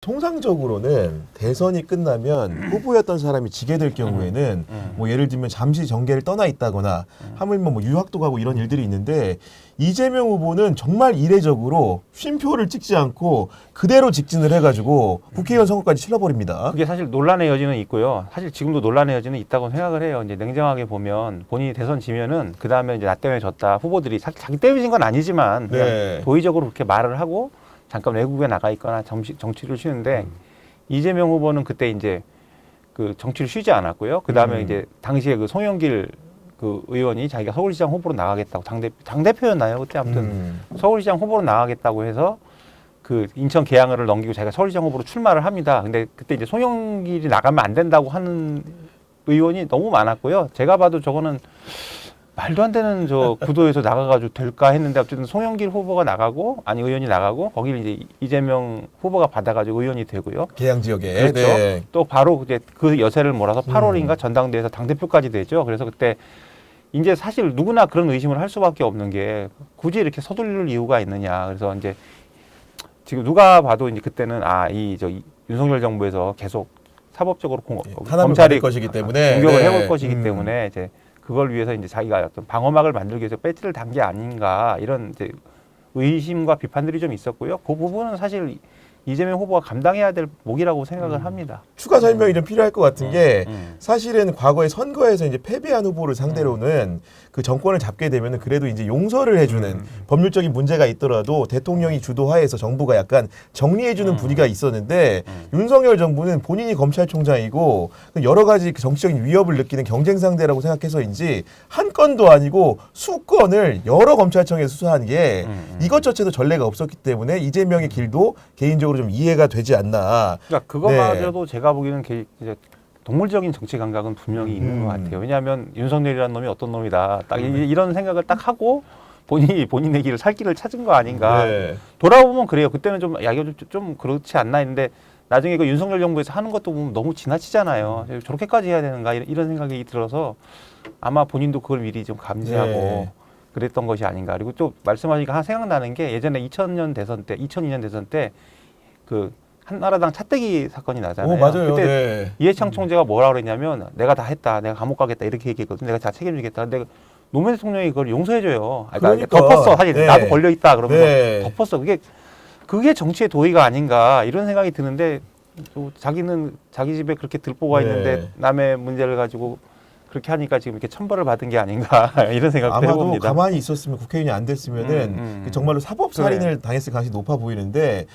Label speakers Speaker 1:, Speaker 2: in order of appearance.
Speaker 1: 통상적으로는 대선이 끝나면 후보였던 사람이 지게 될 경우에는 뭐 예를 들면 잠시 정계를 떠나 있다거나 하물며 뭐 유학도 가고 이런 일들이 있는데 이재명 후보는 정말 이례적으로 쉼표를 찍지 않고 그대로 직진을 해가지고 국회의원 선거까지 치러버립니다.
Speaker 2: 그게 사실 논란의 여지는 있고요. 사실 지금도 논란의 여지는 있다고 생각을 해요. 이제 냉정하게 보면 본인이 대선 지면은 그 다음에 이제 나 때문에 졌다 후보들이 자기 때문에 진 건 아니지만 그냥
Speaker 1: 네.
Speaker 2: 도의적으로 그렇게 말을 하고 잠깐 외국에 나가 있거나 정치를 쉬는데 이재명 후보는 그때 이제 그 정치를 쉬지 않았고요. 그 다음에 이제 당시에 그 송영길 그 의원이 자기가 서울시장 후보로 나가겠다고 당대표였나요? 그때 아무튼 서울시장 후보로 나가겠다고 해서 그 인천 계양을을 넘기고 자기가 서울시장 후보로 출마를 합니다. 근데 그때 이제 송영길이 나가면 안 된다고 하는 의원이 너무 많았고요. 제가 봐도 저거는 말도 안 되는 저 구도에서 나가가지고 될까 했는데 어쨌든 송영길 후보가 나가고 아니 의원이 나가고 거기를 이제 이재명 후보가 받아가지고 의원이 되고요.
Speaker 1: 계양 지역에.
Speaker 2: 그렇죠.
Speaker 1: 네.
Speaker 2: 또 바로 이제 그 여세를 몰아서 8월인가 전당대회에서 당대표까지 되죠. 그래서 그때 이제 사실 누구나 그런 의심을 할 수밖에 없는 게 굳이 이렇게 서둘릴 이유가 있느냐. 그래서 이제 지금 누가 봐도 이제 그때는 윤석열 정부에서 계속 사법적으로 검찰이
Speaker 1: 것이기 때문에
Speaker 2: 공격을
Speaker 1: 네.
Speaker 2: 해올 것이기 때문에 이제 그걸 위해서 이제 자기가 어떤 방어막을 만들기 위해서 배지를 단 게 아닌가 이런 이제 의심과 비판들이 좀 있었고요. 그 부분은 사실 이재명 후보가 감당해야 될 몫이라고 생각을 합니다.
Speaker 1: 추가 설명이 좀 필요할 것 같은 게 사실은 과거에 선거에서 이제 패배한 후보를 상대로는 그 정권을 잡게 되면은 그래도 이제 용서를 해주는 법률적인 문제가 있더라도 대통령이 주도하에서 정부가 약간 정리해주는 분위기가 있었는데 윤석열 정부는 본인이 검찰총장이고 여러 가지 그 정치적인 위협을 느끼는 경쟁 상대라고 생각해서인지 한 건도 아니고 수건을 여러 검찰청에 수사한 게 이것조차도 전례가 없었기 때문에 이재명의 길도 개인적으로 좀 이해가 되지 않나.
Speaker 2: 그러니까 그거마저도 제가 보기에는 이제 동물적인 정치 감각은 분명히 있는 것 같아요. 왜냐하면 윤석열이라는 놈이 어떤 놈이다. 딱 이런 생각을 딱 하고 본인의 길을 살 길을 찾은 거 아닌가.
Speaker 1: 네.
Speaker 2: 돌아보면 그래요. 그때는 좀 이거 좀 그렇지 않나 했는데 나중에 그 윤석열 정부에서 하는 것도 보면 너무 지나치잖아요. 저렇게까지 해야 되는가 이런 생각이 들어서 아마 본인도 그걸 미리 좀 감지하고
Speaker 1: 네.
Speaker 2: 그랬던 것이 아닌가. 그리고 또 말씀하시니까 하나 생각나는 게 예전에 2002년 대선 때 그 한나라당 차떼기 사건이 나잖아요.
Speaker 1: 맞아요.
Speaker 2: 그때
Speaker 1: 네.
Speaker 2: 이해창 총재가 뭐라 그랬냐면 내가 다 했다. 내가 감옥 가겠다. 이렇게 얘기했거든. 내가 다 책임지겠다. 근데 노무현 대통령이 그걸 용서해줘요.
Speaker 1: 그러니까.
Speaker 2: 덮었어. 사실
Speaker 1: 네.
Speaker 2: 나도 걸려있다. 그러면서
Speaker 1: 네.
Speaker 2: 덮었어. 그게 정치의 도의가 아닌가 이런 생각이 드는데 또 자기는 자기 집에 그렇게 들보가
Speaker 1: 네.
Speaker 2: 있는데 남의 문제를 가지고 그렇게 하니까 지금 이렇게 천벌을 받은 게 아닌가 이런 생각도
Speaker 1: 아마도
Speaker 2: 해봅니다.
Speaker 1: 가만히 있었으면 국회의원이 안 됐으면은 정말로 사법 살인을 당했을 가능성이 높아 보이는데